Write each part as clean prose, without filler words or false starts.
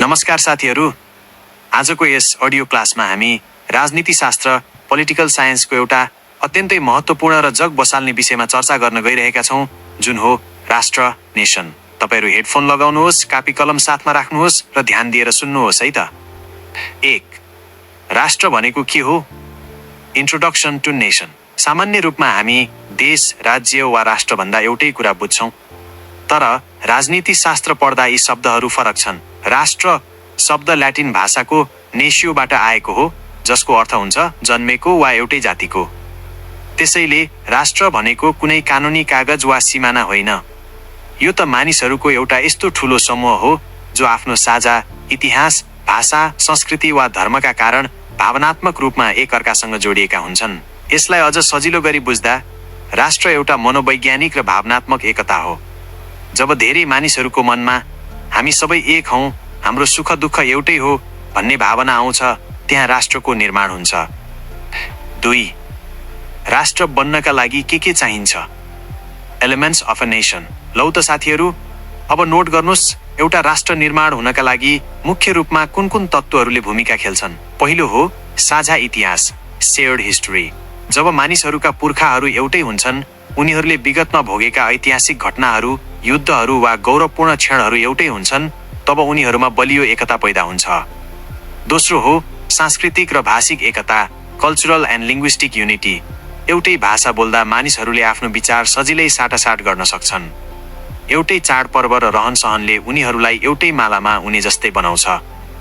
नमस्कार साथीहरू, आजको यस अडियो क्लासमा हामी राजनीतिशास्त्र पोलिटिकल साइन्सको एउटा अत्यन्तै महत्त्वपूर्ण र जग बसाल्ने विषयमा चर्चा गर्न गइरहेका छौं, जुन हो राष्ट्र नेसन। तपाईहरु हेडफोन लगाउनुहोस्, कापी कलम साथमा राख्नुहोस् र ध्यान दिएर सुन्नुहोस् है त। 1. राष्ट्र भनेको के हो? Introduction to nation. सामान्य रूपमा हामी देश, राज्य वा राष्ट्र भन्दा एउटै कुरा बुझ्छौं, तर राजनीति शास्त्र पढ्दा यी शब्दहरू फरक छन्। राष्ट्र शब्द ल्याटिन भाषाको नेसियोबाट आएको हो, जसको अर्थ हुन्छ जन्मेको वा एउटै जातिको। त्यसैले राष्ट्र भनेको कुनै कानुनी कागज वा सिमाना होइन। यो त मानिसहरूको एउटा यस्तो ठूलो समूह हो जो आफ्नो साझा इतिहास, भाषा, संस्कृति वा धर्मका कारण भावनात्मक रूपमा एकअर्कासँग जोडिएका हुन्छन्। यसलाई अझ सजिलो गरी बुझ्दा राष्ट्र एउटा मनोवैज्ञानिक र भावनात्मक एकता हो। जब धेरै मानिसहरूको मनमा हामी सबै एक हौं, हाम्रो सुख दुःख एउटै हो भन्ने भावना आउँछ, त्यहाँ राष्ट्रको निर्माण हुन्छ। 2. राष्ट्र बन्नका लागि के चाहिन्छ? Elements of a nation. लौ त साथीहरू, अब नोट गर्नुस्, एउटा राष्ट्र निर्माण हुनका लागि मुख्य रूपमा कुन कुन तत्त्वहरूले भूमिका खेल्छन्। पहिलो हो साझा इतिहास, शेयर्ड हिस्ट्री। जब मानिसहरूका पुर्खाहरू एउटै हुन्छन्, उनीहरूले विगतमा भोगेका ऐतिहासिक घटनाहरू, युद्धहरू वा गौरवपूर्ण क्षणहरू एउटै हुन्छन्, तब उनीहरूमा बलियो एकता पैदा हुन्छ। दोस्रो हो सांस्कृतिक र भाषिक एकता, कल्चरल एन्ड लिङ्ग्विस्टिक युनिटी। एउटै भाषा बोल्दा मानिसहरूले आफ्नो विचार सजिलै साटासाट गर्न सक्छन्। एउटै चाडपर्व र रहनसहनले उनीहरूलाई एउटै मालामा उनी जस्तै बनाउँछ।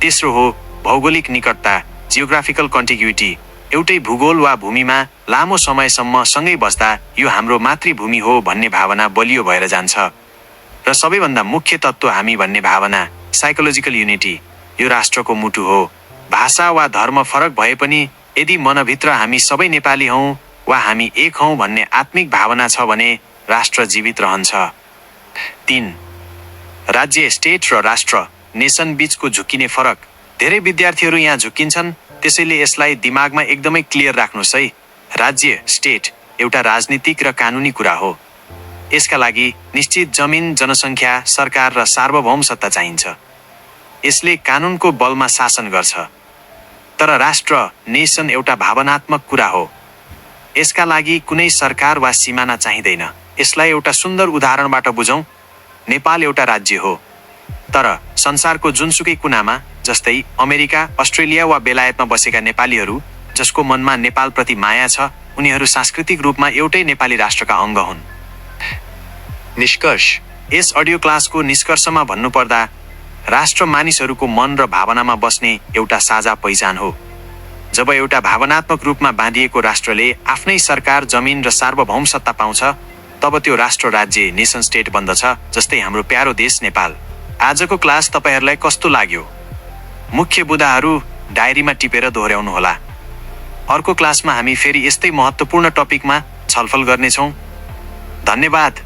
तेस्रो हो भौगोलिक निकटता, जियोग्राफिकल कन्टिग्युटी। एउटै भूगोल वा भूमिमा लामो समयसम्म सँगै बस्दा यो हाम्रो मातृभूमि हो भन्ने भावना बलियो भएर जान्छ। र सबैभन्दा मुख्य तत्त्व हामी भन्ने भावना, साइकोलोजिकल युनिटी। यो राष्ट्रको मुटु हो। भाषा वा धर्म फरक भए पनि यदि मनभित्र हामी सबै नेपाली हौं वा हामी एक हौं भन्ने आत्मिक भावना छ भने राष्ट्र जीवित रहन्छ। 3. राज्य, स्टेट र राष्ट्र नेसन बीचको झुक्किने फरक। धेरै विद्यार्थीहरू यहाँ झुक्किन्छन्, त्यसैले यसलाई दिमागमा एकदमै क्लियर राख्नुस् है। राज्य, स्टेट एउटा राजनीतिक र कानुनी कुरा हो। यसका लागि निश्चित जमिन, जनसङ्ख्या, सरकार र सार्वभौम सत्ता चाहिन्छ। यसले कानुनको बलमा शासन गर्छ। तर राष्ट्र, नेसन एउटा भावनात्मक कुरा हो। यसका लागि कुनै सरकार वा सिमाना चाहिँदैन। यसलाई एउटा सुन्दर उदाहरणबाट बुझौं। नेपाल एउटा राज्य हो, तर संसारको जुनसुकै कुनामा, जस्तै अमेरिका, अस्ट्रेलिया वा बेलायतमा बसेका नेपालीहरू जसको मनमा नेपालप्रति माया छ, उनीहरू सांस्कृतिक रूपमा एउटै नेपाली राष्ट्रका अङ्ग हुन्। निष्कर्ष। यस अडियो क्लासको निष्कर्षमा भन्नुपर्दा राष्ट्र मानिसहरूको मन र भावनामा बस्ने एउटा साझा पहिचान हो। जब एउटा भावनात्मक रूपमा बाँधिएको राष्ट्रले आफ्नै सरकार, जमिन र सार्वभौम सत्ता पाउँछ, तब त्यो राष्ट्र, राज्य, नेसन स्टेट बन्दछ, जस्तै हाम्रो प्यारो देश नेपाल। आजको क्लास तपाईहरुलाई कस्तो लाग्यो? मुख्य बुदाहरू डायरीमा टिपेर दोहोर्याउनु होला। अर्को क्लासमा हामी फेरि यस्तै महत्त्वपूर्ण टपिकमा छलफल गर्नेछौं। धन्यवाद।